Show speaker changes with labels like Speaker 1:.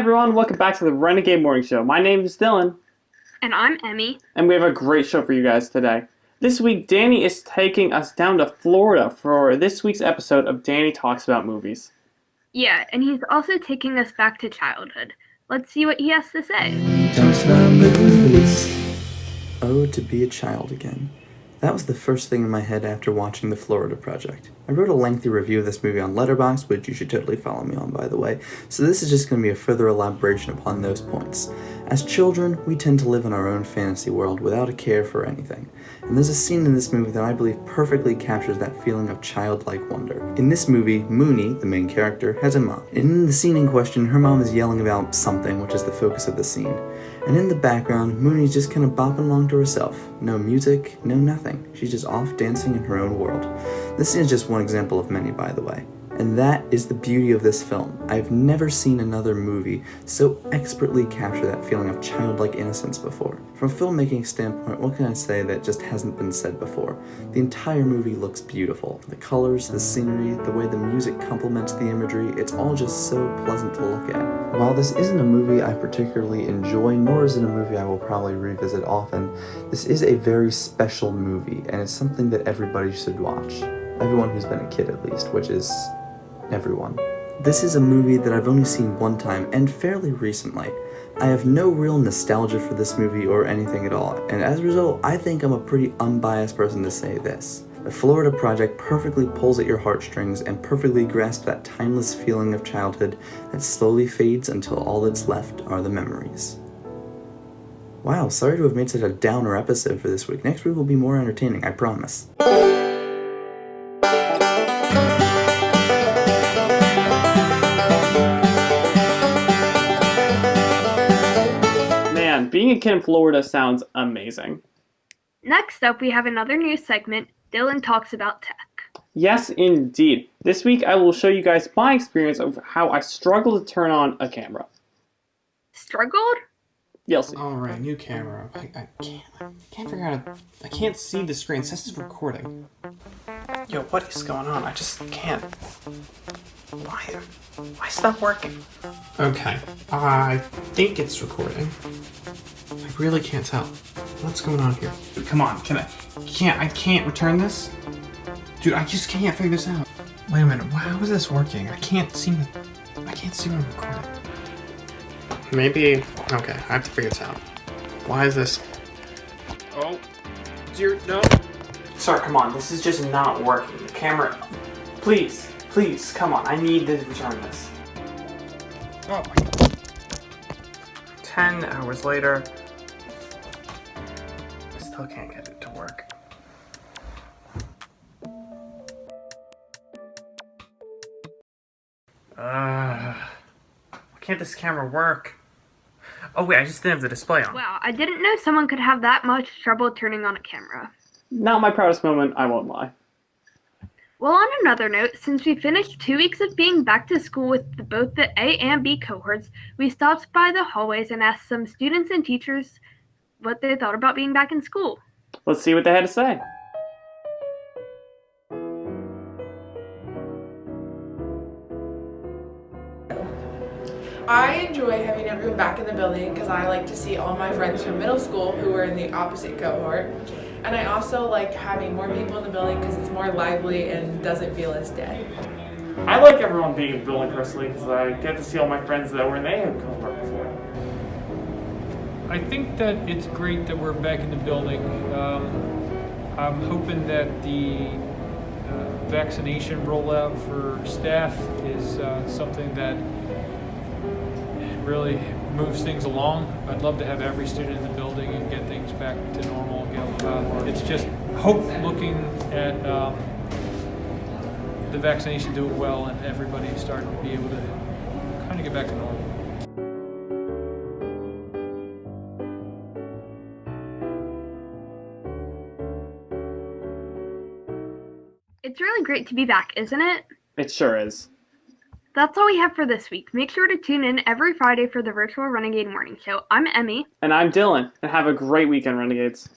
Speaker 1: everyone, welcome back to the Renegade Morning Show. My name is Dylan.
Speaker 2: And I'm Emmy.
Speaker 1: And we have a great show for you guys today. This week, Danny is taking us down to Florida for this week's episode of Danny Talks About Movies.
Speaker 2: Yeah, and he's also taking us back to childhood. Let's see what he has to say.
Speaker 3: Talks about movies. Oh, to be a child again. That was the first thing in my head after watching The Florida Project. I wrote a lengthy review of this movie on Letterboxd, which you should totally follow me on, by the way, so this is just going to be a further elaboration upon those points. As children, we tend to live in our own fantasy world without a care for anything, and there's a scene in this movie that I believe perfectly captures that feeling of childlike wonder. In this movie, Mooney, the main character, has a mom. In the scene in question, her mom is yelling about something, which is the focus of the scene. And in the background, Mooney's just kind of bopping along to herself. No music, no nothing. She's just off dancing in her own world. This is just one example of many, by the way. And that is the beauty of this film. I've never seen another movie so expertly capture that feeling of childlike innocence before. From a filmmaking standpoint, what can I say that just hasn't been said before? The entire movie looks beautiful. The colors, the scenery, the way the music complements the imagery, it's all just so pleasant to look at. While this isn't a movie I particularly enjoy, nor is it a movie I will probably revisit often, this is a very special movie, and it's something that everybody should watch. Everyone who's been a kid at least, which is everyone. This is a movie that I've only seen one time, and fairly recently. I have no real nostalgia for this movie or anything at all, and as a result, I think I'm a pretty unbiased person to say this. The Florida Project perfectly pulls at your heartstrings and perfectly grasps that timeless feeling of childhood that slowly fades until all that's left are the memories. Wow, sorry to have made such a downer episode for this week. Next week will be more entertaining, I promise.
Speaker 1: Man, being a kid in Florida sounds amazing.
Speaker 2: Next up, we have another news segment, Dylan Talks About Tech.
Speaker 1: Yes, indeed. This week I will show you guys my experience of how I struggled to turn on a camera.
Speaker 2: Struggled?
Speaker 1: You'll see.
Speaker 4: Alright, new camera. I can't figure out I can't see the screen. It says it's recording. Yo, what is going on? I just can't. Why is that working? Okay, I think it's recording. I really can't tell. What's going on here? Dude, come on, I can't return this? Dude, I just can't figure this out. Wait a minute, how is this working? I can't see what I'm recording. Maybe, okay, I have to figure this out. Why is this? Oh, dear, no. Sir, come on, this is just not working. The camera, please, come on, I need to return this. Oh my God. 10 hours later, I still can't get it to work. Why can't this camera work? Oh wait, I just didn't have the display on.
Speaker 2: Wow, I didn't know someone could have that much trouble turning on a camera.
Speaker 1: Not my proudest moment, I won't lie.
Speaker 2: Well, on another note, since we finished 2 weeks of being back to school with both the A and B cohorts, we stopped by the hallways and asked some students and teachers what they thought about being back in school.
Speaker 1: Let's see what they had to say.
Speaker 5: I enjoy having everyone back in the building because I like to see all my friends from middle school who were in the opposite cohort. And I also like having more people in the building because it's more lively and doesn't feel as dead.
Speaker 1: I like everyone being in the building personally because I get to see all my friends that were in the A cohort before.
Speaker 6: I think that it's great that we're back in the building. I'm hoping that the vaccination rollout for staff is something that really moves things along. I'd love to have every student in the building and get things back to normal. It's just hope looking at the vaccination do it well and everybody starting to be able to kind of get back to normal.
Speaker 2: It's really great to be back, isn't it?
Speaker 1: It sure is.
Speaker 2: That's all we have for this week. Make sure to tune in every Friday for the virtual Renegade Morning Show. I'm Emmy.
Speaker 1: And I'm Dylan, and have a great weekend, Renegades.